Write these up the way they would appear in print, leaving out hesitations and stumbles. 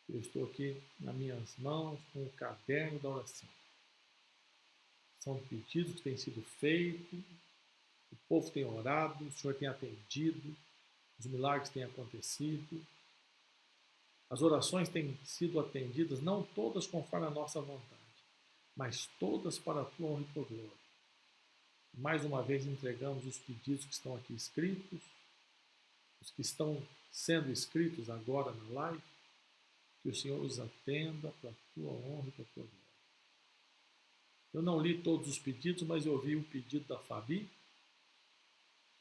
Eu estou aqui nas minhas mãos com o caderno da oração. São pedidos que têm sido feitos, o povo tem orado, o Senhor tem atendido, os milagres têm acontecido, as orações têm sido atendidas, não todas conforme a nossa vontade, mas todas para a tua honra e tua glória. Mais uma vez entregamos os pedidos que estão aqui escritos, os que estão sendo escritos agora na live, que o Senhor os atenda para a tua honra e para a tua glória. Eu não li todos os pedidos, mas eu vi o pedido da Fabi,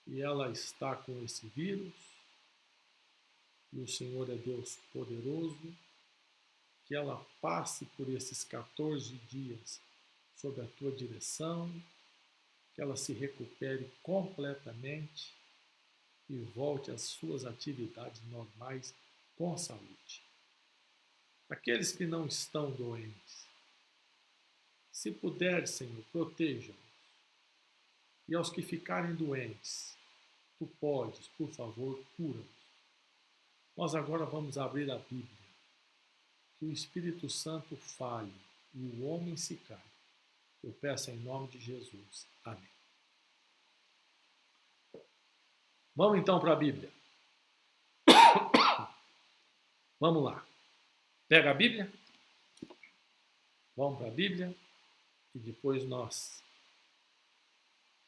e ela está com esse vírus, e o Senhor é Deus poderoso, que ela passe por esses 14 dias sob a tua direção, que ela se recupere completamente e volte às suas atividades normais com saúde. Aqueles que não estão doentes, se puder, Senhor, proteja-os. E aos que ficarem doentes, tu podes, por favor, cura-os. Nós agora vamos abrir a Bíblia. Que o Espírito Santo fale e o homem se cale. Eu peço em nome de Jesus. Amém. Vamos então para a Bíblia. Vamos lá. Pega a Bíblia. Vamos para a Bíblia. E depois nós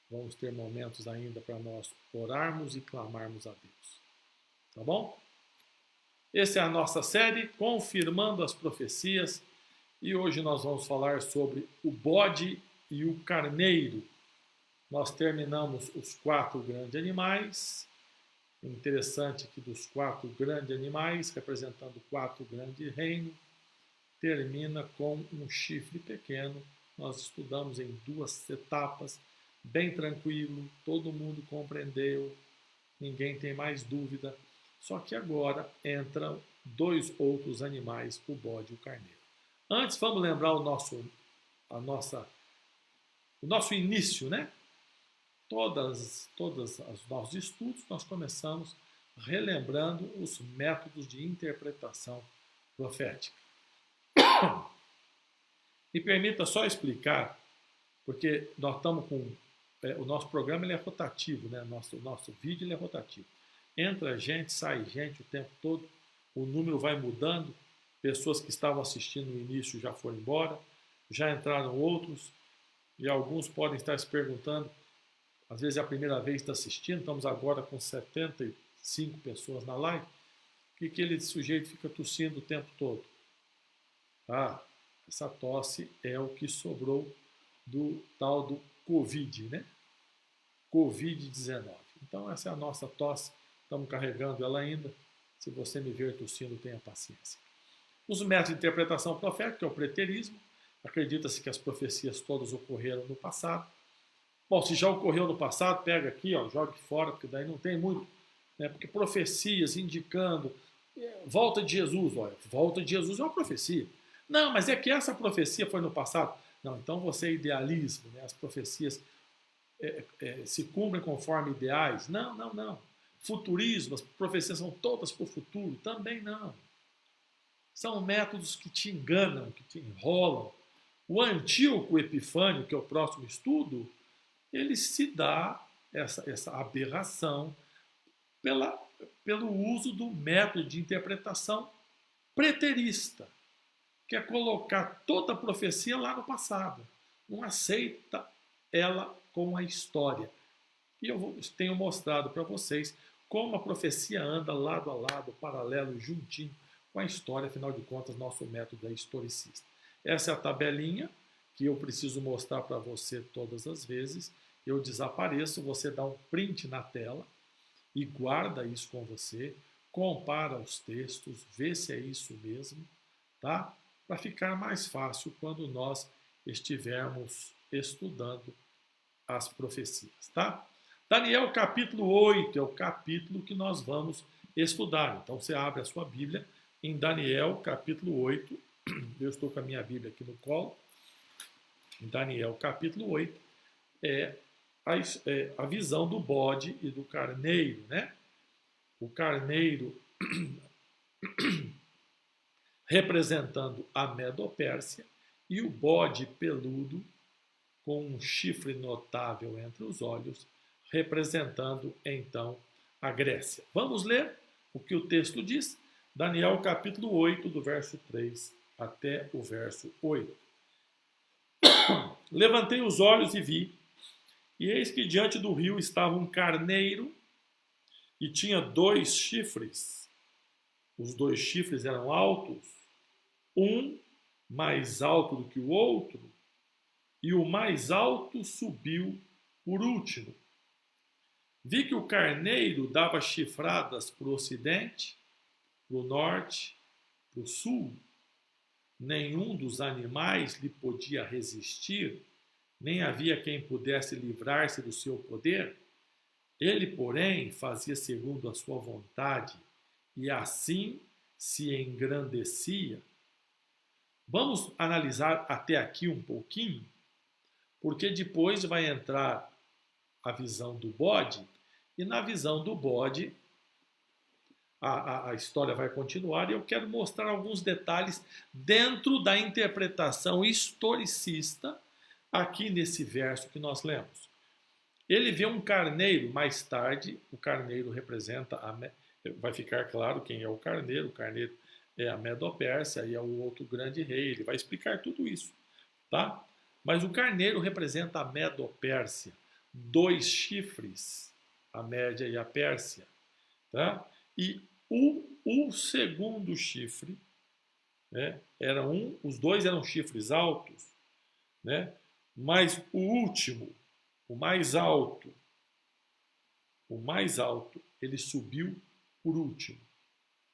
vamos ter momentos ainda para nós orarmos e clamarmos a Deus. Tá bom? Essa é a nossa série, Confirmando as Profecias. E hoje nós vamos falar sobre o bode e o carneiro. Nós terminamos os 4 grandes animais. Interessante que dos 4 grandes animais, representando 4 grandes reinos, termina com um chifre pequeno. Nós estudamos em 2 etapas, bem tranquilo, todo mundo compreendeu, ninguém tem mais dúvida. Só que agora entram 2 outros animais, o bode e o carneiro. Antes, vamos lembrar o nosso início, né? Todos os nossos estudos, nós começamos relembrando os métodos de interpretação profética. Me permita só explicar, porque nós estamos com... o nosso programa ele é rotativo, né? O nosso vídeo ele é rotativo. Entra gente, sai gente o tempo todo, o número vai mudando, pessoas que estavam assistindo no início já foram embora, já entraram outros, e alguns podem estar se perguntando, às vezes é a primeira vez que está assistindo, estamos agora com 75 pessoas na live, que aquele sujeito fica tossindo o tempo todo. Ah, essa tosse é o que sobrou do tal do Covid, né? Covid-19. Então essa é a nossa tosse, estamos carregando ela ainda. Se você me ver tossindo, tenha paciência. Os métodos de interpretação profética, que é o preterismo, acredita-se que as profecias todas ocorreram no passado. Bom, se já ocorreu no passado, pega aqui, ó, jogue fora, porque daí não tem muito, né? Porque profecias indicando volta de Jesus, olha, volta de Jesus é uma profecia. Não, mas é que essa profecia foi no passado. Não, então você é idealismo, né? As profecias se cumprem conforme ideais. Não. Futurismo, as profecias são todas para o futuro. Também não. São métodos que te enganam, que te enrolam. O Antíoco Epifânio, que é o próximo estudo, ele se dá essa aberração pelo uso do método de interpretação preterista, que é colocar toda a profecia lá no passado. Não aceita ela com a história. E eu tenho mostrado para vocês como a profecia anda lado a lado, paralelo, juntinho com a história, afinal de contas, nosso método é historicista. Essa é a tabelinha que eu preciso mostrar para você todas as vezes. Eu desapareço, você dá um print na tela e guarda isso com você, compara os textos, vê se é isso mesmo, tá? Para ficar mais fácil quando nós estivermos estudando as profecias, tá? Daniel capítulo 8 é o capítulo que nós vamos estudar. Então você abre a sua Bíblia em Daniel capítulo 8. Eu estou com a minha Bíblia aqui no colo. Em Daniel capítulo 8 é a visão do bode e do carneiro, né? O carneiro representando a Medopérsia, e o bode peludo, com um chifre notável entre os olhos, representando então a Grécia. Vamos ler o que o texto diz? Daniel capítulo 8, do verso 3 até o verso 8. Levantei os olhos e vi, e eis que diante do rio estava um carneiro, e tinha 2 chifres. Os 2 chifres eram altos, um mais alto do que o outro, e o mais alto subiu por último. Vi que o carneiro dava chifradas para o ocidente, para o norte, para o sul. Nenhum dos animais lhe podia resistir, nem havia quem pudesse livrar-se do seu poder. Ele, porém, fazia segundo a sua vontade, e assim se engrandecia. Vamos analisar até aqui um pouquinho, porque depois vai entrar a visão do bode, e na visão do bode a história vai continuar, e eu quero mostrar alguns detalhes dentro da interpretação historicista aqui nesse verso que nós lemos. Ele vê um carneiro, mais tarde o carneiro representa, vai ficar claro quem é o carneiro é a Medopérsia e é o outro grande rei, ele vai explicar tudo isso, tá? Mas o carneiro representa a Medopérsia, 2 chifres, a Média e a Pérsia, tá? E o segundo chifre, né, os 2 eram chifres altos, né? Mas o último, o mais alto, ele subiu por último.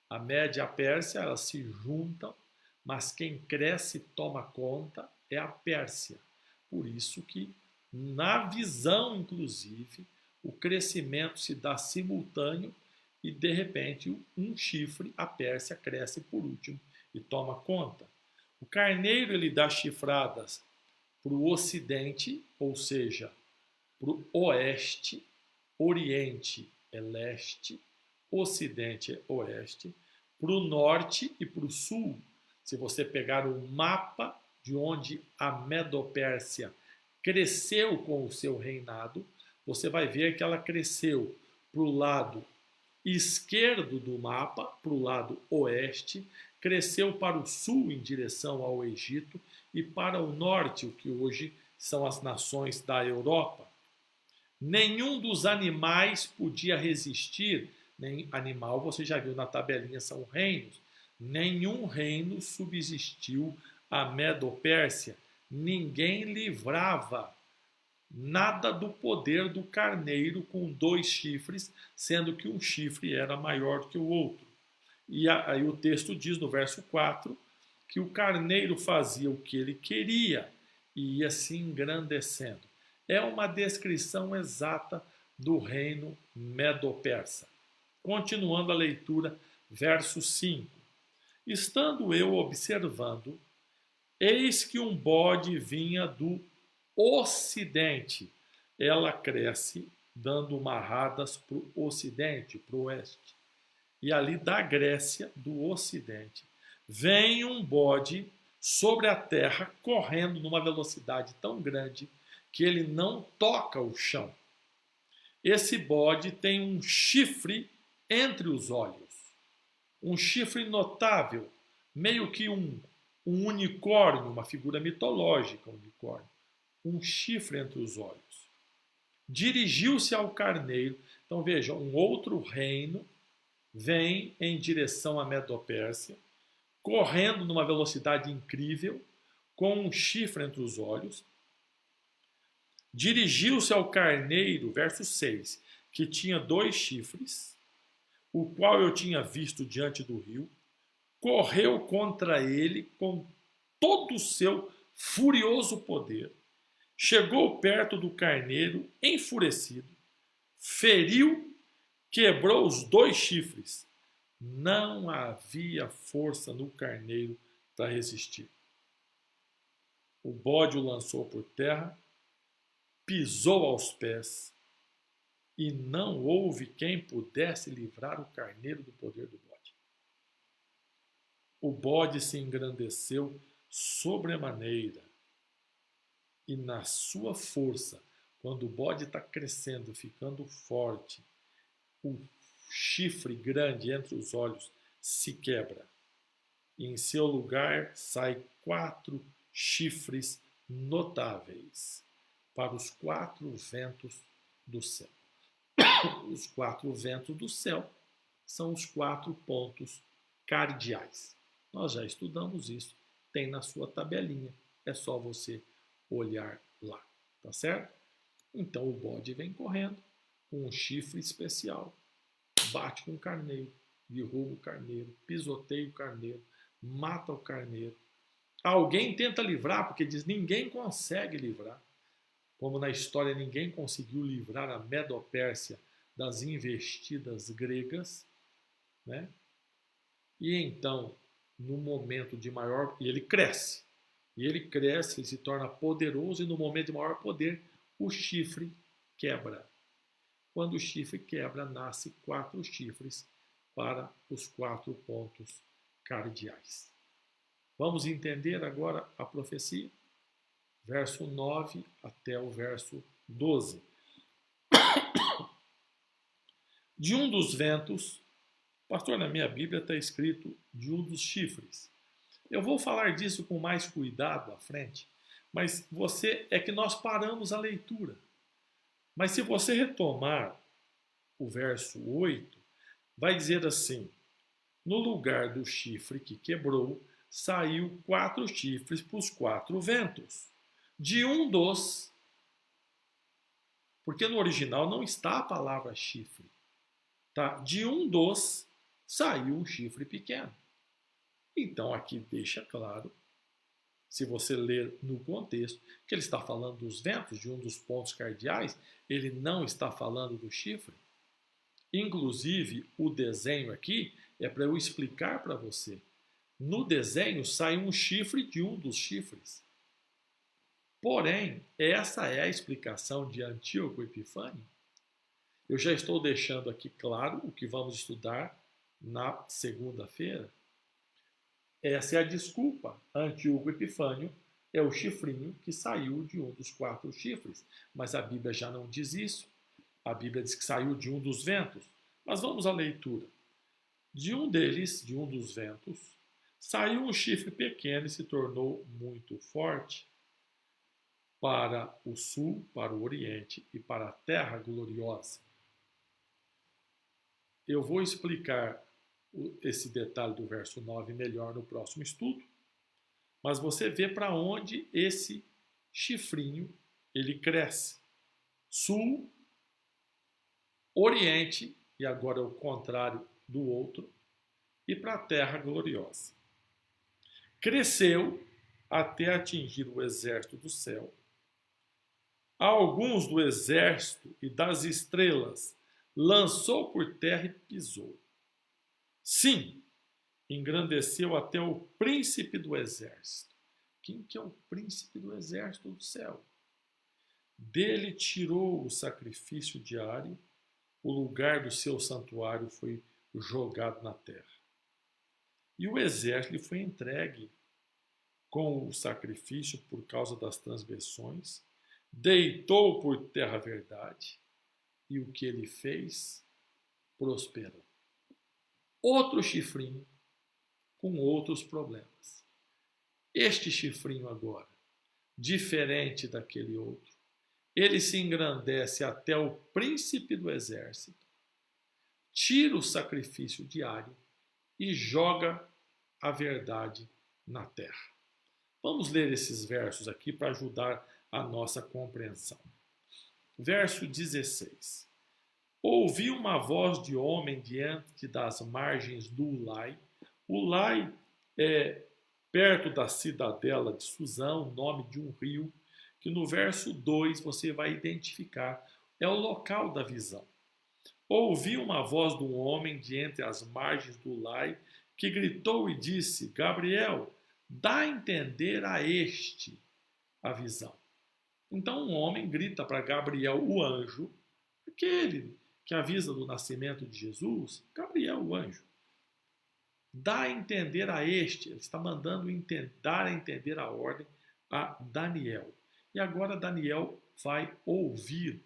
A Média e a Pérsia, elas se juntam, mas quem cresce e toma conta é a Pérsia. Por isso que, na visão, inclusive, o crescimento se dá simultâneo e, de repente, um chifre, a Pérsia, cresce por último e toma conta. O carneiro, ele dá chifradas para o ocidente, ou seja, para o oeste, oriente é leste, ocidente é oeste, para o norte e para o sul. Se você pegar o mapa de onde a Medopérsia cresceu com o seu reinado, você vai ver que ela cresceu para o lado esquerdo do mapa, para o lado oeste, cresceu para o sul em direção ao Egito e para o norte, o que hoje são as nações da Europa. Nenhum dos animais podia resistir, nem animal, você já viu na tabelinha, são reinos. Nenhum reino subsistiu à Medopérsia. Ninguém livrava nada do poder do carneiro com 2 chifres, sendo que um chifre era maior que o outro. E aí o texto diz no verso 4 que o carneiro fazia o que ele queria e ia se engrandecendo. É uma descrição exata do reino medo-persa. Continuando a leitura, verso 5. Estando eu observando, eis que um bode vinha do ocidente. Ela cresce, dando marradas para o ocidente, para o oeste. E ali da Grécia, do ocidente, vem um bode sobre a terra, correndo numa velocidade tão grande que ele não toca o chão. Esse bode tem um chifre entre os olhos, um chifre notável, meio que um unicórnio, uma figura mitológica, um unicórnio, um chifre entre os olhos. Dirigiu-se ao carneiro. Então veja, um outro reino vem em direção à Medopérsia, correndo numa velocidade incrível, com um chifre entre os olhos. Dirigiu-se ao carneiro, verso 6, que tinha 2 chifres, o qual eu tinha visto diante do rio, correu contra ele com todo o seu furioso poder, chegou perto do carneiro, enfurecido, feriu, quebrou os 2 chifres. Não havia força no carneiro para resistir. O bode o lançou por terra, pisou aos pés, e não houve quem pudesse livrar o carneiro do poder do bode. o bode se engrandeceu sobremaneira, e na sua força, quando o bode está crescendo, ficando forte, o chifre grande entre os olhos se quebra, e em seu lugar saem 4 chifres notáveis para os 4 ventos do céu. Os 4 ventos do céu são os 4 pontos cardeais. Nós já estudamos isso, tem na sua tabelinha, é só você olhar lá, tá certo? Então o bode vem correndo com um chifre especial, bate com o carneiro, derruba o carneiro, pisoteia o carneiro, mata o carneiro. Alguém tenta livrar, porque diz ninguém consegue livrar. Como na história ninguém conseguiu livrar a Medopérsia das investidas gregas, né? E então, no momento de maior... E ele cresce, ele se torna poderoso, e no momento de maior poder, o chifre quebra. Quando o chifre quebra, nasce 4 chifres para os 4 pontos cardeais. Vamos entender agora a profecia? Verso 9 até o verso 12. De um dos ventos, pastor, na minha Bíblia está escrito de um dos chifres. Eu vou falar disso com mais cuidado à frente, mas é que nós paramos a leitura. Mas se você retomar o verso 8, vai dizer assim: no lugar do chifre que quebrou, saiu 4 chifres para os 4 ventos. De um dos, porque no original não está a palavra chifre, tá? De um dos saiu um chifre pequeno. Então aqui deixa claro, se você ler no contexto, que ele está falando dos ventos, de um dos pontos cardeais, ele não está falando do chifre. Inclusive, o desenho aqui é para eu explicar para você. No desenho sai um chifre de um dos chifres. Porém, essa é a explicação de Antíoco Epifânio. Eu já estou deixando aqui claro o que vamos estudar na segunda-feira. Essa é a desculpa. Antíoco Epifânio é o chifrinho que saiu de um dos 4 chifres. Mas a Bíblia já não diz isso. A Bíblia diz que saiu de um dos ventos. Mas vamos à leitura. De um deles, de um dos ventos, saiu um chifre pequeno e se tornou muito forte para o sul, para o oriente e para a terra gloriosa. Eu vou explicar esse detalhe do verso 9 melhor no próximo estudo, mas você vê para onde esse chifrinho ele cresce. Sul, oriente, e agora é o contrário do outro, e para a terra gloriosa. Cresceu até atingir o exército do céu. Alguns do exército e das estrelas lançou por terra e pisou. Sim, engrandeceu até o príncipe do exército. Quem que é o príncipe do exército do céu? Dele tirou o sacrifício diário, o lugar do seu santuário foi jogado na terra. E o exército lhe foi entregue com o sacrifício por causa das transgressões, deitou por terra a verdade, e o que ele fez prosperou. Outro chifrinho com outros problemas. Este chifrinho agora, diferente daquele outro, ele se engrandece até o príncipe do exército, tira o sacrifício diário e joga a verdade na terra. Vamos ler esses versos aqui para ajudar a nossa compreensão. Verso 16. Ouvi uma voz de homem diante das margens do Ulai. Ulai é perto da cidadela de Suzã, o nome de um rio, que no verso 2 você vai identificar, é o local da visão. Ouvi uma voz de um homem de entre as margens do Ulai, que gritou e disse: Gabriel, dá a entender a este a visão. Então um homem grita para Gabriel, o anjo, aquele que avisa do nascimento de Jesus, Gabriel, o anjo. dá a entender a este, ele está mandando dar a entender a ordem a Daniel. E agora Daniel vai ouvir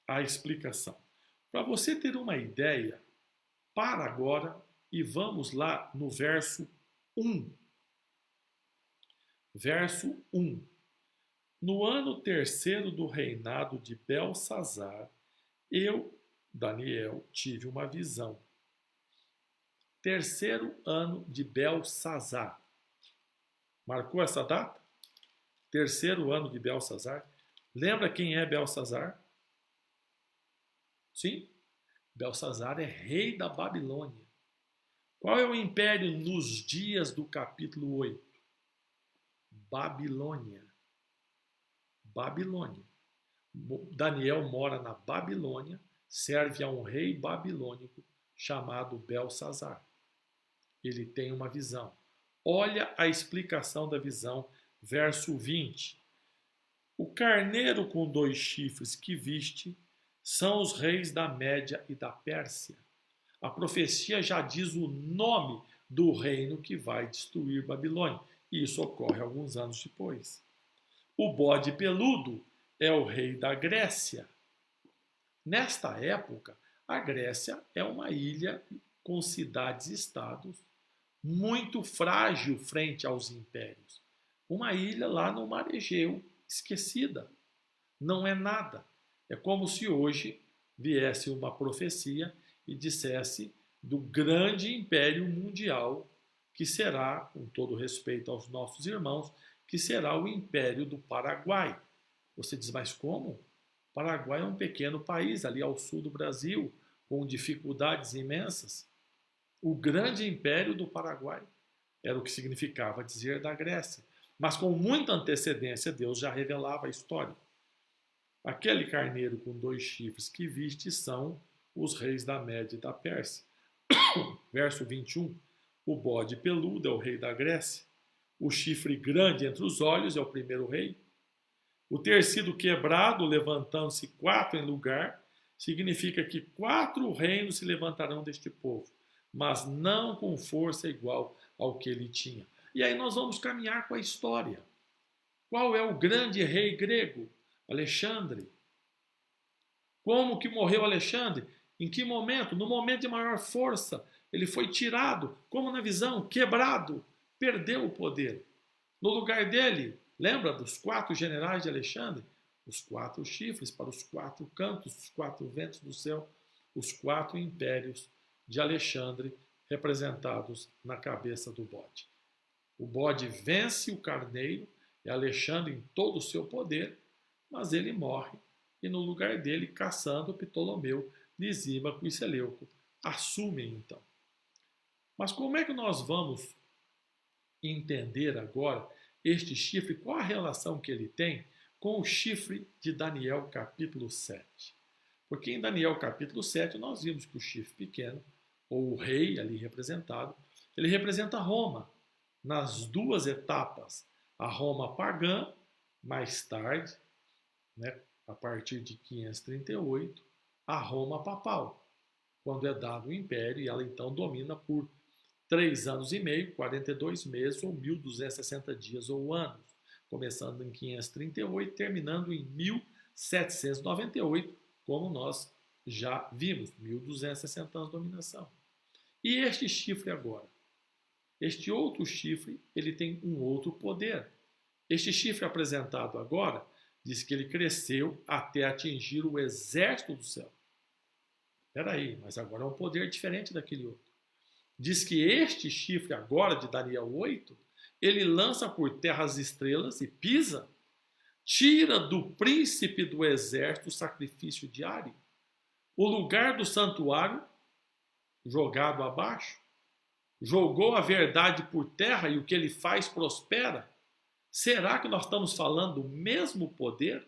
a explicação. Para você ter uma ideia, para agora e vamos lá no verso 1. Verso 1. No ano terceiro do reinado de Belsazar, eu, Daniel, tive uma visão. Terceiro ano de Belsazar. Marcou essa data? Terceiro ano de Belsazar. Lembra quem é Belsazar? Sim? Belsazar é rei da Babilônia. Qual é o império nos dias do capítulo 8? Babilônia. Babilônia. Daniel mora na Babilônia, serve a um rei babilônico chamado Belsazar. Ele tem uma visão. Olha a explicação da visão, verso 20. O carneiro com 2 chifres que viste são os reis da Média e da Pérsia. A profecia já diz o nome do reino que vai destruir Babilônia. E isso ocorre alguns anos depois. O bode peludo é o rei da Grécia. Nesta época, a Grécia é uma ilha com cidades e estados muito frágil frente aos impérios. Uma ilha lá no Mar Egeu, esquecida. Não é nada. É como se hoje viesse uma profecia e dissesse do grande império mundial que será, com todo respeito aos nossos irmãos, que será o Império do Paraguai. Você diz, mas como? O Paraguai é um pequeno país ali ao sul do Brasil, com dificuldades imensas. O grande Império do Paraguai era o que significava dizer da Grécia. Mas com muita antecedência, Deus já revelava a história. Aquele carneiro com 2 chifres que viste são os reis da Média e da Pérsia. Verso 21. O bode peludo é o rei da Grécia. O chifre grande entre os olhos é o primeiro rei. O ter sido quebrado, levantando-se 4 em lugar, significa que 4 reinos se levantarão deste povo, mas não com força igual ao que ele tinha. E aí nós vamos caminhar com a história. Qual é o grande rei grego? Alexandre. Como que morreu Alexandre? Em que momento? No momento de maior força. Ele foi tirado, como na visão, quebrado, perdeu o poder. No lugar dele, lembra dos 4 generais de Alexandre? Os 4 chifres para os 4 cantos, os 4 ventos do céu, os 4 impérios de Alexandre representados na cabeça do bode. O bode vence o carneiro, é Alexandre em todo o seu poder, mas ele morre e no lugar dele, Cassandro, Ptolomeu, Lisímaco e Seleuco assumem então. Mas como é que nós vamos entender agora este chifre? Qual a relação que ele tem com o chifre de Daniel capítulo 7? Porque em Daniel capítulo 7 nós vimos que o chifre pequeno, ou o rei ali representado, ele representa Roma nas 2 etapas. A Roma pagã, mais tarde, né, a partir de 538, a Roma papal, quando é dado o império e ela então domina por 3 anos e meio, 42 meses ou 1260 dias ou anos, começando em 538 e terminando em 1798, como nós já vimos, 1260 anos de dominação. E este chifre agora? Este outro chifre, ele tem um outro poder. Este chifre apresentado agora diz que ele cresceu até atingir o exército do céu. Espera aí, mas agora é um poder diferente daquele outro. Diz que este chifre agora, de Daniel 8, ele lança por terra as estrelas e pisa, tira do príncipe do exército o sacrifício diário, o lugar do santuário jogado abaixo, jogou a verdade por terra e o que ele faz prospera. Será que nós estamos falando do mesmo poder?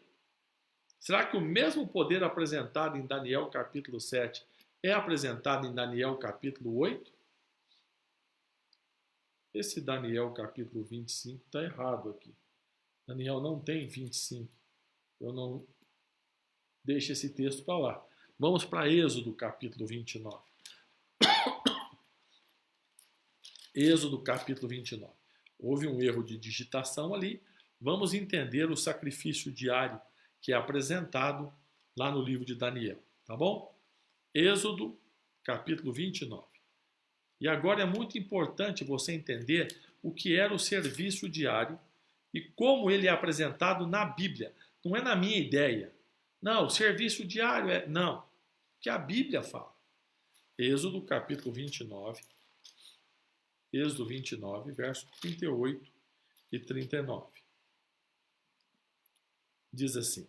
Será que o mesmo poder apresentado em Daniel capítulo 7 é apresentado em Daniel capítulo 8? Esse Daniel capítulo 25 está errado aqui. Daniel não tem 25. Eu não deixo esse texto para lá. Vamos para Êxodo capítulo 29. Êxodo capítulo 29. Houve um erro de digitação ali. Vamos entender o sacrifício diário que é apresentado lá no livro de Daniel, tá bom? Êxodo capítulo 29. E agora é muito importante você entender o que era o serviço diário e como ele é apresentado na Bíblia. Não é na minha ideia. Não, o serviço diário é... Não, que a Bíblia fala. Êxodo capítulo 29. Êxodo 29, verso 38 e 39. Diz assim: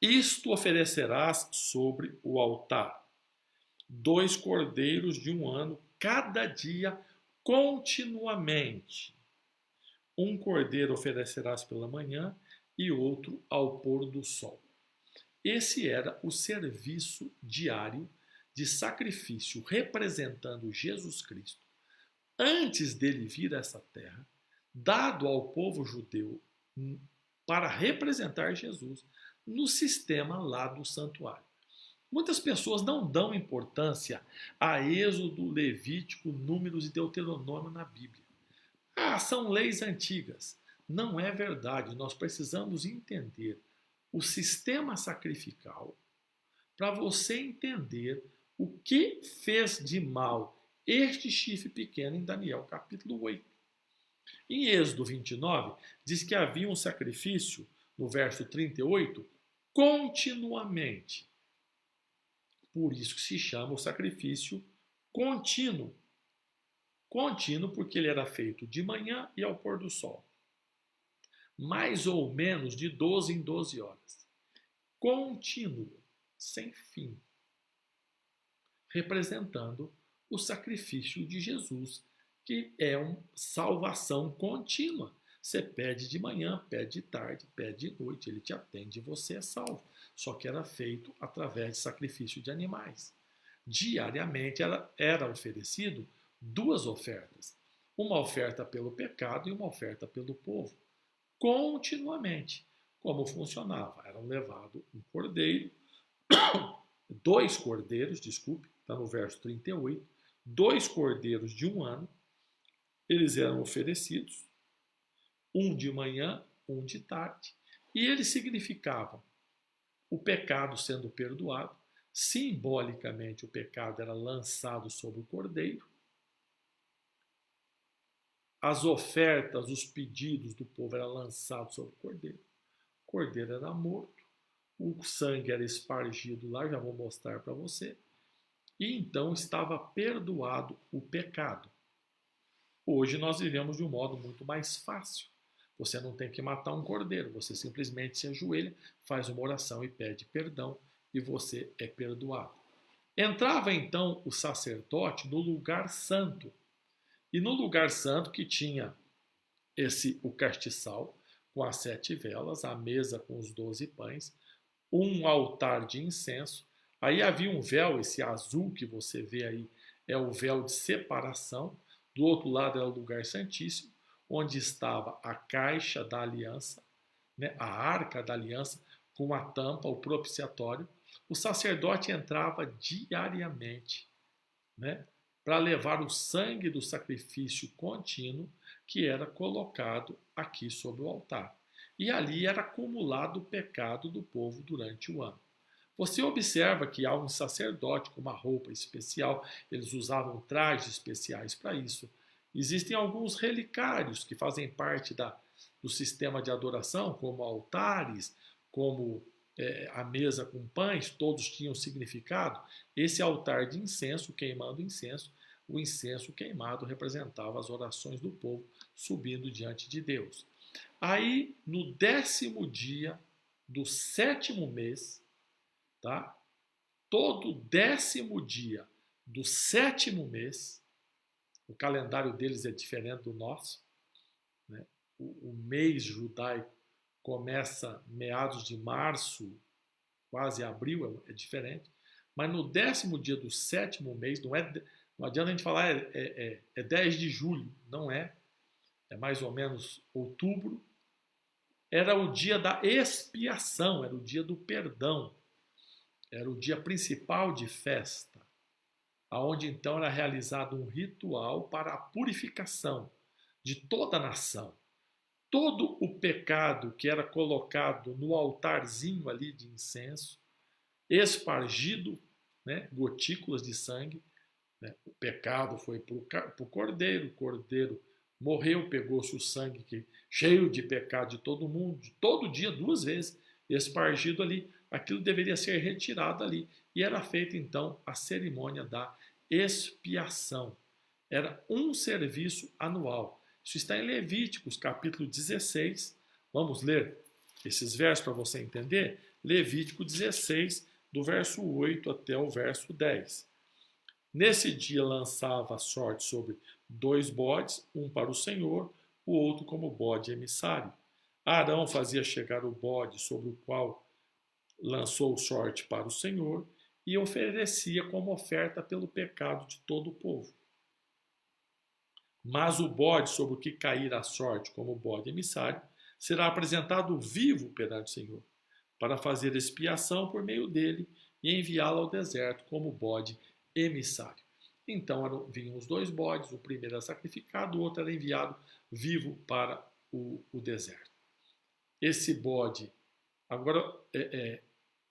Isto oferecerás sobre o altar, 2 cordeiros de 1 ano, cada dia, continuamente. Um cordeiro oferecerás pela manhã e outro ao pôr do sol. Esse era o serviço diário de sacrifício representando Jesus Cristo, antes dele vir a essa terra, dado ao povo judeu para representar Jesus no sistema lá do santuário. Muitas pessoas não dão importância a Êxodo, Levítico, Números e Deuteronômio na Bíblia. São leis antigas. Não é verdade. Nós precisamos entender o sistema sacrificial para você entender o que fez de mal este chifre pequeno em Daniel capítulo 8. Em Êxodo 29, diz que havia um sacrifício, no verso 38, continuamente. Por isso que se chama o sacrifício contínuo. Contínuo porque ele era feito de manhã e ao pôr do sol. Mais ou menos de 12 em 12 horas. Contínuo, sem fim. Representando o sacrifício de Jesus, que é uma salvação contínua. Você pede de manhã, pede de tarde, pede de noite, ele te atende e você é salvo. Só que era feito através de sacrifício de animais. Diariamente era oferecido 2 ofertas. Uma oferta pelo pecado e uma oferta pelo povo. Continuamente. Como funcionava? Eram levados um cordeiro, 2 cordeiros, desculpe, está no verso 38, 2 cordeiros de 1 ano, eles eram oferecidos, um de manhã, um de tarde, e eles significavam o pecado sendo perdoado, simbolicamente o pecado era lançado sobre o cordeiro, as ofertas, os pedidos do povo eram lançados sobre o cordeiro era morto, o sangue era espargido lá, já vou mostrar para você, e então estava perdoado o pecado. Hoje nós vivemos de um modo muito mais fácil. Você não tem que matar um cordeiro, você simplesmente se ajoelha, faz uma oração e pede perdão e você é perdoado. Entrava então o sacerdote no lugar santo. E no lugar santo que tinha o castiçal com as 7 velas, a mesa com os 12 pães, um altar de incenso. Aí havia um véu, esse azul que você vê aí é o véu de separação. Do outro lado era o lugar santíssimo, onde estava a caixa da aliança, né, a arca da aliança, com a tampa, o propiciatório. O sacerdote entrava diariamente, né, para levar o sangue do sacrifício contínuo que era colocado aqui sobre o altar. E ali era acumulado o pecado do povo durante o ano. Você observa que há um sacerdote com uma roupa especial, eles usavam trajes especiais para isso. Existem alguns relicários que fazem parte do sistema de adoração, como altares, como a mesa com pães, todos tinham significado. Esse altar de incenso, queimando incenso, o incenso queimado representava as orações do povo subindo diante de Deus. Aí, no 10º dia do 7º mês, tá? Todo 10º dia do 7º mês, o calendário deles é diferente do nosso, né? O mês judaico começa meados de março, quase abril, é diferente, mas no 10º dia do 7º mês, não adianta a gente falar é 10 de julho, não é mais ou menos outubro, era o dia da expiação, era o dia do perdão, era o dia principal de festa. aonde então era realizado um ritual para a purificação de toda a nação. Todo o pecado que era colocado no altarzinho ali de incenso, espargido, né, gotículas de sangue, né, o pecado foi para o cordeiro morreu, pegou-se o sangue cheio de pecado de todo mundo, de todo dia, 2 vezes, espargido ali, aquilo deveria ser retirado ali, e era feita então a cerimônia da expiação. Era um serviço anual. Isso está em Levíticos, capítulo 16. Vamos ler esses versos para você entender? Levítico 16, do verso 8 até o verso 10. Nesse dia lançava a sorte sobre 2 bodes, um para o Senhor, o outro como bode emissário. Arão fazia chegar o bode sobre o qual lançou sorte para o Senhor e oferecia como oferta pelo pecado de todo o povo. Mas o bode sobre o que cair a sorte como bode emissário será apresentado vivo perante o Senhor, para fazer expiação por meio dele e enviá-lo ao deserto como bode emissário. Então vinham os 2 bodes, o primeiro era sacrificado, o outro era enviado vivo para o deserto. Esse bode, agora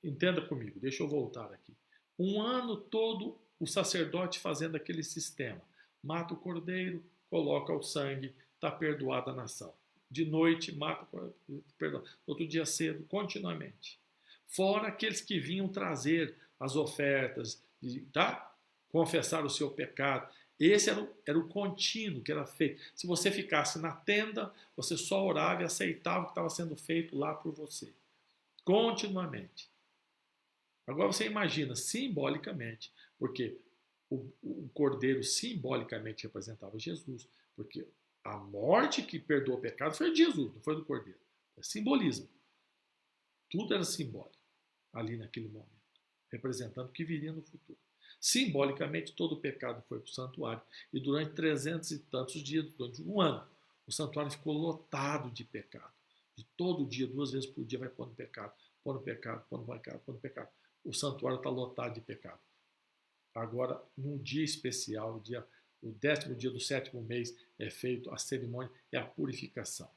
entenda comigo, deixa eu voltar aqui. Um ano todo o sacerdote fazendo aquele sistema, mata o cordeiro, coloca o sangue, está perdoada a nação. De noite, mata, perdão, outro dia cedo, continuamente. Fora aqueles que vinham trazer as ofertas, tá? Confessar o seu pecado. Esse era o contínuo que era feito. Se você ficasse na tenda, você só orava e aceitava o que estava sendo feito lá por você. Continuamente. Agora você imagina, simbolicamente, porque o cordeiro simbolicamente representava Jesus, porque a morte que perdoou o pecado foi de Jesus, não foi do cordeiro. É simbolismo. Tudo era simbólico ali naquele momento, representando o que viria no futuro. Simbolicamente, todo o pecado foi para o santuário e durante 300 e tantos dias, durante um ano, o santuário ficou lotado de pecado. De todo dia, 2 vezes por dia, vai pondo pecado, pondo pecado, pondo pecado, pondo pecado. O santuário está lotado de pecado. Agora, num dia especial, o 10º dia do 7º mês, é feito a cerimônia, é a purificação.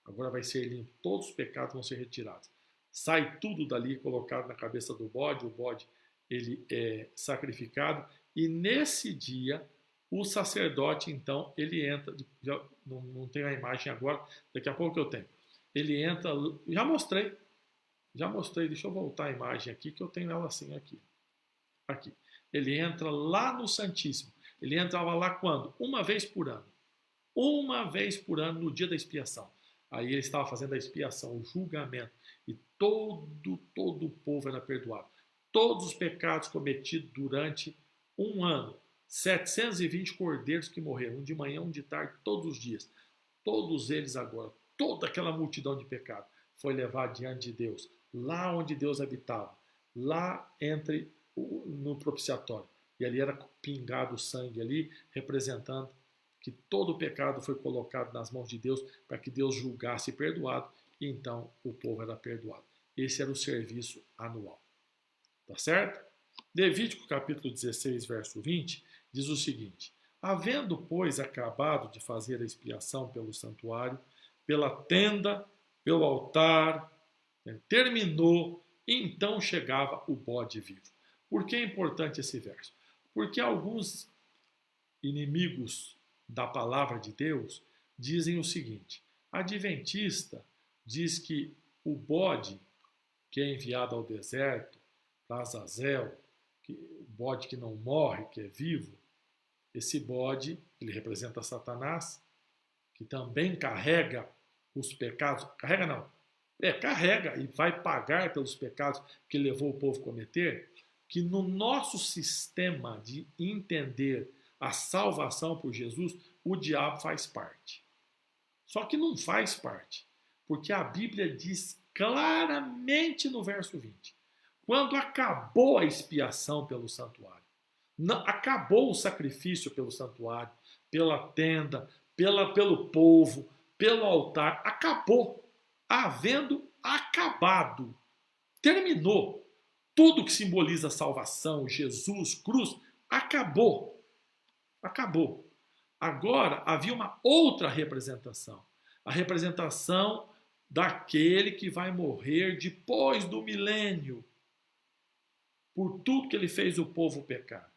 Agora vai ser limpo, todos os pecados vão ser retirados. Sai tudo dali, colocado na cabeça do bode, o bode ele é sacrificado, e nesse dia o sacerdote, então, ele entra, não tenho a imagem agora, daqui a pouco eu tenho. Ele entra, já mostrei, deixa eu voltar a imagem aqui, que eu tenho ela assim aqui. Ele entra lá no Santíssimo. Ele entrava lá quando? Uma vez por ano. Uma vez por ano, no dia da expiação. Aí ele estava fazendo a expiação, o julgamento. E todo o povo era perdoado. Todos os pecados cometidos durante um ano. 720 cordeiros que morreram, um de manhã, um de tarde, todos os dias. Todos eles agora, toda aquela multidão de pecado foi levada diante de Deus, lá onde Deus habitava, lá no propiciatório. E ali era pingado o sangue ali, representando que todo o pecado foi colocado nas mãos de Deus para que Deus julgasse e perdoado, e então o povo era perdoado. Esse era o serviço anual. Tá certo? Levítico capítulo 16, verso 20, diz o seguinte: havendo, pois, acabado de fazer a expiação pelo santuário, pela tenda, pelo altar, terminou, então chegava o bode vivo. Por que é importante esse verso? Porque alguns inimigos da palavra de Deus dizem o seguinte: adventista diz que o bode que é enviado ao deserto, para Azazel, o bode que não morre, que é vivo, esse bode, ele representa Satanás, que também carrega os pecados, carrega e vai pagar pelos pecados que levou o povo a cometer, que no nosso sistema de entender a salvação por Jesus, o diabo faz parte. Só que não faz parte, porque a Bíblia diz claramente no verso 20, quando acabou a expiação pelo santuário, acabou o sacrifício pelo santuário, pela tenda, pelo povo, pelo altar, acabou, havendo acabado, terminou. Tudo que simboliza salvação, Jesus, cruz, Acabou. Acabou. Agora havia uma outra representação. A representação daquele que vai morrer depois do milênio, por tudo que ele fez o povo pecar.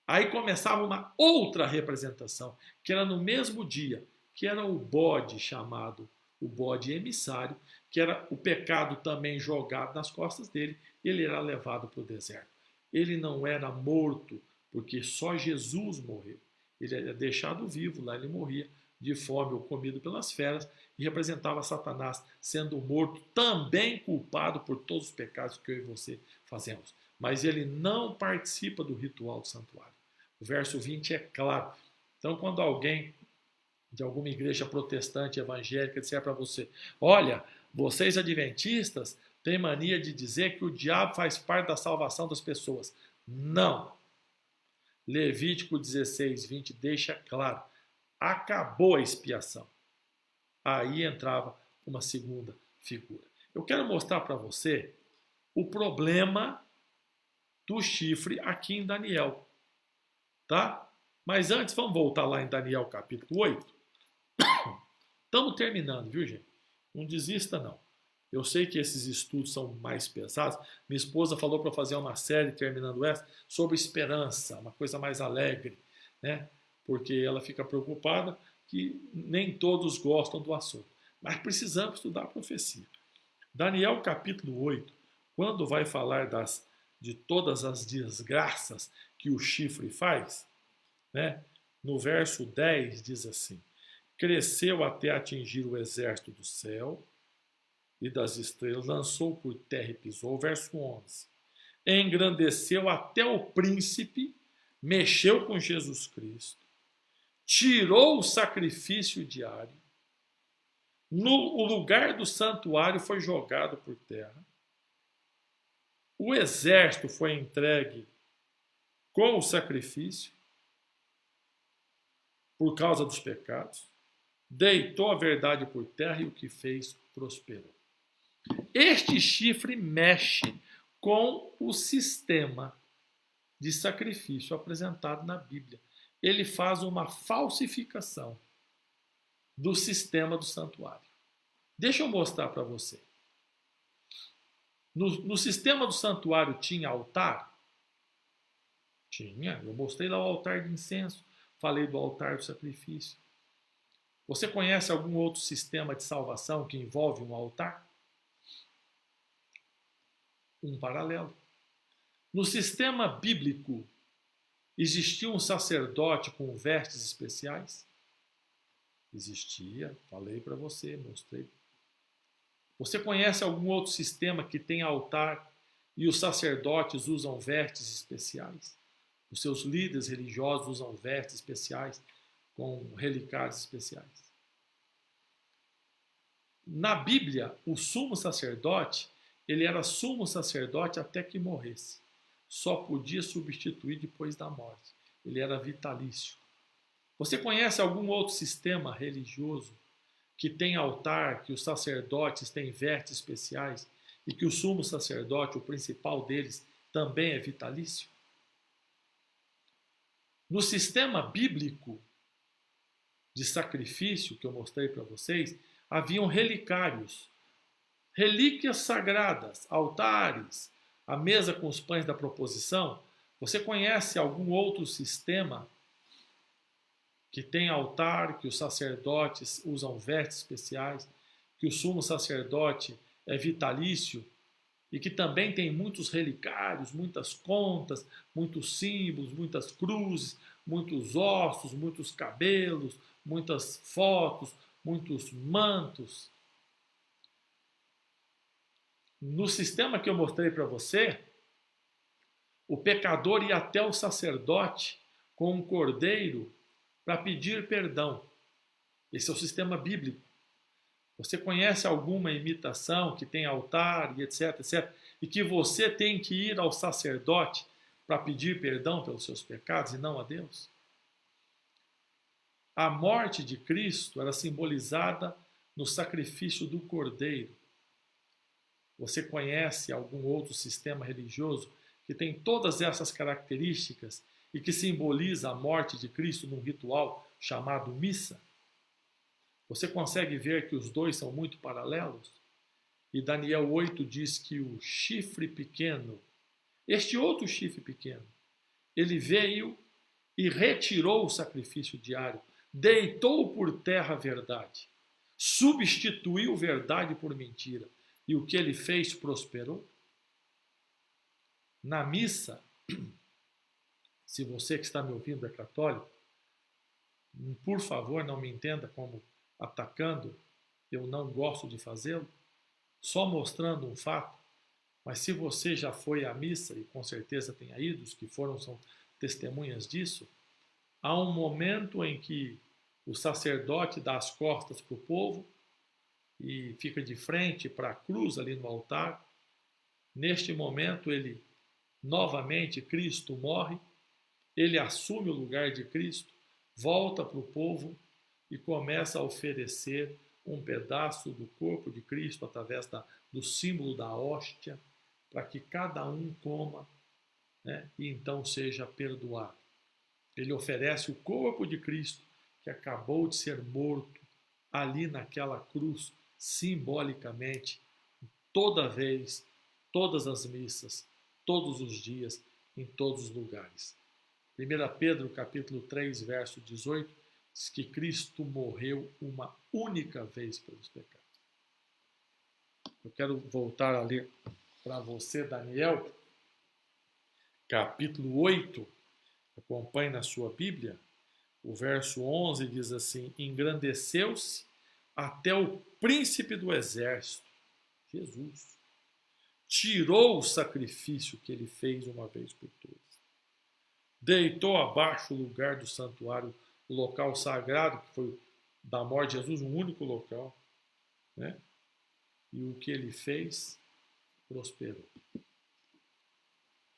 Aí começava uma outra representação, que era no mesmo dia, que era o bode chamado, o bode emissário, que era o pecado também jogado nas costas dele, e ele era levado para o deserto. Ele não era morto, porque só Jesus morreu. Ele era deixado vivo, lá ele morria de fome ou comido pelas feras, e representava Satanás sendo morto, também culpado por todos os pecados que eu e você fazemos. Mas ele não participa do ritual do santuário. O verso 20 é claro. Então, quando alguém de alguma igreja protestante evangélica disser para você: olha, vocês adventistas têm mania de dizer que o diabo faz parte da salvação das pessoas. Não. Levítico 16, 20 deixa claro. Acabou a expiação. Aí entrava uma segunda figura. Eu quero mostrar para você o problema do chifre aqui em Daniel. Tá? Mas antes, vamos voltar lá em Daniel capítulo 8. Estamos terminando, viu, gente? Não desista, não. Eu sei que esses estudos são mais pesados. Minha esposa falou para fazer uma série, terminando essa, sobre esperança, uma coisa mais alegre, né? Porque ela fica preocupada que nem todos gostam do assunto. Mas precisamos estudar a profecia. Daniel capítulo 8, quando vai falar de todas as desgraças que o chifre faz, né? No verso 10 diz assim: cresceu até atingir o exército do céu e das estrelas, lançou por terra e pisou. Verso 11: engrandeceu até o príncipe, mexeu com Jesus Cristo, tirou o sacrifício diário, o lugar do santuário foi jogado por terra, o exército foi entregue com o sacrifício por causa dos pecados, deitou a verdade por terra e o que fez prosperou. Este chifre mexe com o sistema de sacrifício apresentado na Bíblia. Ele faz uma falsificação do sistema do santuário. Deixa eu mostrar para você. No sistema do santuário tinha altar? Tinha. Eu mostrei lá o altar de incenso. Falei do altar do sacrifício. Você conhece algum outro sistema de salvação que envolve um altar? Um paralelo. No sistema bíblico, existia um sacerdote com vestes especiais? Existia, falei para você, mostrei. Você conhece algum outro sistema que tem altar e os sacerdotes usam vestes especiais? Os seus líderes religiosos usam vestes especiais com relicários especiais? Na Bíblia, o sumo sacerdote, ele era sumo sacerdote até que morresse. Só podia substituir depois da morte. Ele era vitalício. Você conhece algum outro sistema religioso que tem altar, que os sacerdotes têm vestes especiais e que o sumo sacerdote, o principal deles, também é vitalício? No sistema bíblico de sacrifício que eu mostrei para vocês, haviam relicários, relíquias sagradas, altares, a mesa com os pães da proposição. Você conhece algum outro sistema que tem altar, que os sacerdotes usam vestes especiais, que o sumo sacerdote é vitalício e que também tem muitos relicários, muitas contas, muitos símbolos, muitas cruzes, muitos ossos, muitos cabelos, muitas fotos, muitos mantos? No sistema que eu mostrei para você, o pecador ia até o sacerdote com um cordeiro para pedir perdão. Esse é o sistema bíblico. Você conhece alguma imitação que tem altar e etc, etc, e que você tem que ir ao sacerdote para pedir perdão pelos seus pecados e não a Deus? A morte de Cristo era simbolizada no sacrifício do cordeiro. Você conhece algum outro sistema religioso que tem todas essas características e que simboliza a morte de Cristo num ritual chamado missa. Você consegue ver que os dois são muito paralelos? E Daniel 8 diz que o chifre pequeno, este outro chifre pequeno, ele veio e retirou o sacrifício diário, deitou por terra a verdade, substituiu verdade por mentira. E o que ele fez prosperou? Na missa, se você que está me ouvindo é católico, por favor, não me entenda como atacando, eu não gosto de fazê-lo, só mostrando um fato, mas se você já foi à missa, e com certeza tenha ido, os que foram são testemunhas disso, há um momento em que o sacerdote dá as costas para o povo e fica de frente para a cruz ali no altar. Neste momento, ele novamente, Cristo morre, ele assume o lugar de Cristo, volta para o povo e começa a oferecer um pedaço do corpo de Cristo através do símbolo da hóstia, para que cada um coma, né, e então seja perdoado. Ele oferece o corpo de Cristo, que acabou de ser morto ali naquela cruz, simbolicamente, toda vez, todas as missas, todos os dias, em todos os lugares. 1 Pedro capítulo 3, verso 18, diz que Cristo morreu uma única vez pelos pecados. Eu quero voltar a ler para você Daniel, capítulo 8, acompanhe na sua Bíblia, o verso 11 diz assim: engrandeceu-se até o príncipe do exército, Jesus, tirou o sacrifício que ele fez uma vez por todas, deitou abaixo o lugar do santuário, o local sagrado, que foi da morte de Jesus, um único local, né? E o que ele fez prosperou.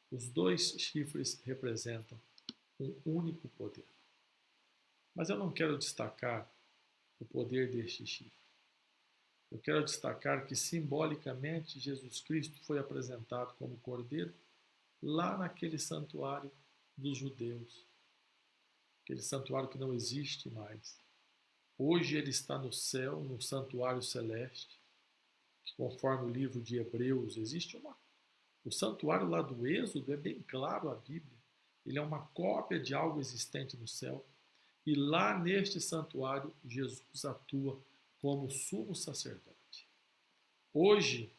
Os dois chifres representam um único poder. Mas eu não quero destacar o poder deste chifre. Eu quero destacar que simbolicamente Jesus Cristo foi apresentado como cordeiro lá naquele santuário dos judeus. Aquele santuário que não existe mais. Hoje ele está no céu, no santuário celeste, que conforme o livro de Hebreus existe o santuário lá do Êxodo é bem claro a Bíblia. Ele é uma cópia de algo existente no céu. E lá neste santuário, Jesus atua como sumo sacerdote. Hoje,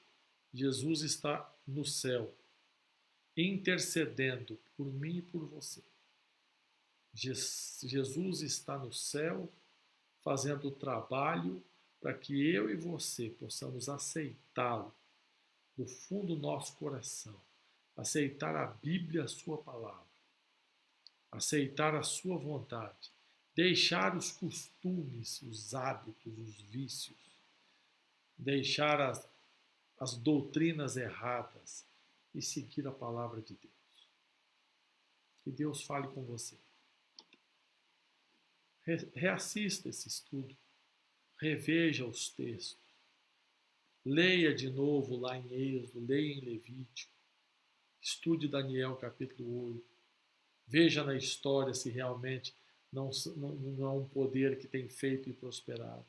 Jesus está no céu, intercedendo por mim e por você. Jesus está no céu, fazendo o trabalho para que eu e você possamos aceitá-lo do fundo do nosso coração, aceitar a Bíblia, a sua palavra, aceitar a sua vontade, deixar os costumes, os hábitos, os vícios, deixar as doutrinas erradas e seguir a palavra de Deus. Que Deus fale com você. Reassista esse estudo, reveja os textos, leia de novo lá em Êxodo, leia em Levítico, estude Daniel capítulo 8, veja na história se realmente não é um poder que tem feito e prosperado.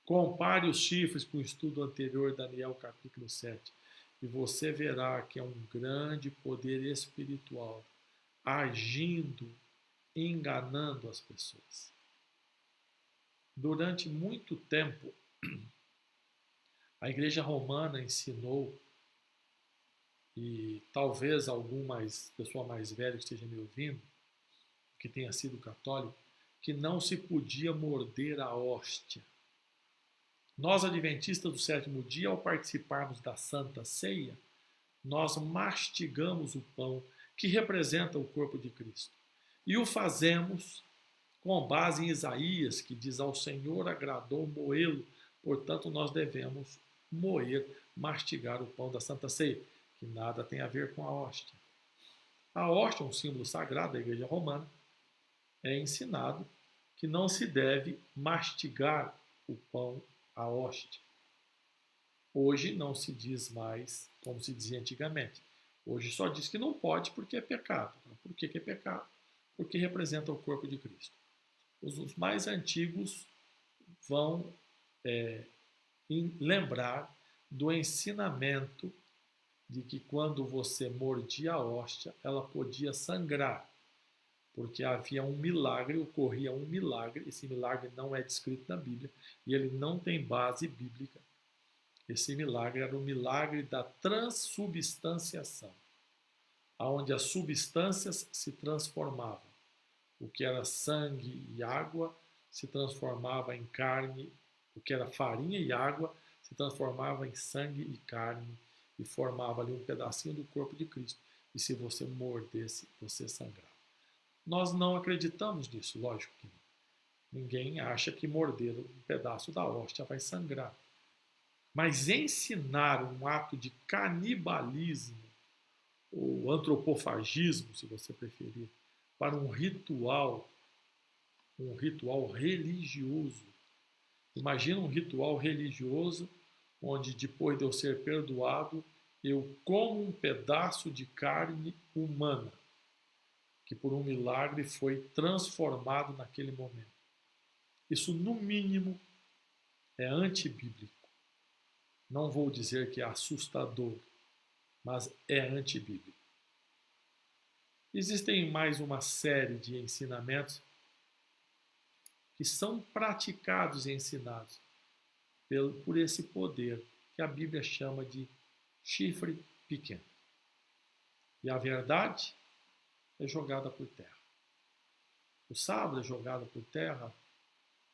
Compare os chifres com o estudo anterior, Daniel capítulo 7, e você verá que é um grande poder espiritual agindo, enganando as pessoas. Durante muito tempo, a Igreja Romana ensinou, e talvez pessoa mais velha que esteja me ouvindo, que tenha sido católico, que não se podia morder a hóstia. Nós, adventistas do sétimo dia, ao participarmos da Santa Ceia, nós mastigamos o pão que representa o corpo de Cristo. E o fazemos com base em Isaías, que diz: ao Senhor agradou moê-lo, portanto nós devemos moer, mastigar o pão da Santa Ceia, que nada tem a ver com a hóstia. A hóstia é um símbolo sagrado da Igreja Romana. É ensinado que não se deve mastigar o pão, a hóstia. Hoje não se diz mais como se dizia antigamente. Hoje só diz que não pode porque é pecado. Por que é pecado? porque representa o corpo de Cristo. Os mais antigos vão lembrar do ensinamento de que quando você mordia a hóstia, ela podia sangrar, porque havia um milagre, ocorria um milagre. Esse milagre não é descrito na Bíblia e ele não tem base bíblica. Esse milagre era o milagre da transubstanciação, onde as substâncias se transformavam. O que era sangue e água se transformava em carne, o que era farinha e água se transformava em sangue e carne e formava ali um pedacinho do corpo de Cristo. E se você mordesse, você sangrava. Nós não acreditamos nisso, lógico que não. Ninguém acha que morder um pedaço da hóstia vai sangrar. Mas ensinar um ato de canibalismo, ou antropofagismo, se você preferir, para um ritual religioso. Imagina um ritual religioso onde depois de eu ser perdoado, eu como um pedaço de carne humana, que por um milagre foi transformado naquele momento. Isso, no mínimo, é antibíblico. Não vou dizer que é assustador, mas é antibíblico. Existem mais uma série de ensinamentos que são praticados e ensinados por esse poder que a Bíblia chama de chifre pequeno. E a verdade é jogada por terra. O sábado é jogado por terra,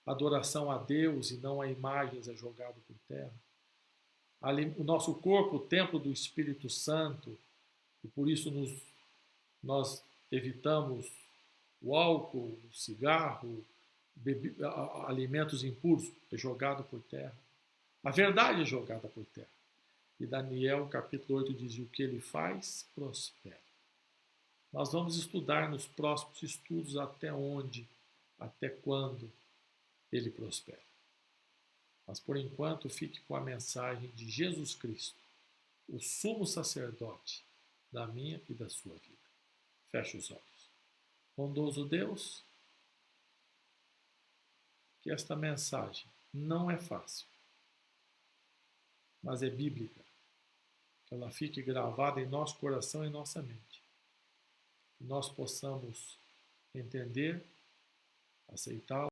a adoração a Deus e não a imagens é jogado por terra. O nosso corpo, o templo do Espírito Santo, e por isso nós evitamos o álcool, o cigarro, alimentos impuros, é jogado por terra. A verdade é jogada por terra. E Daniel, capítulo 8, diz: o que ele faz, prospera. Nós vamos estudar nos próximos estudos até onde, até quando ele prospera. Mas, por enquanto, fique com a mensagem de Jesus Cristo, o sumo sacerdote da minha e da sua vida. Feche os olhos. Bondoso Deus, que esta mensagem não é fácil, mas é bíblica. Que ela fique gravada em nosso coração e em nossa mente. Que nós possamos entender, aceitá-la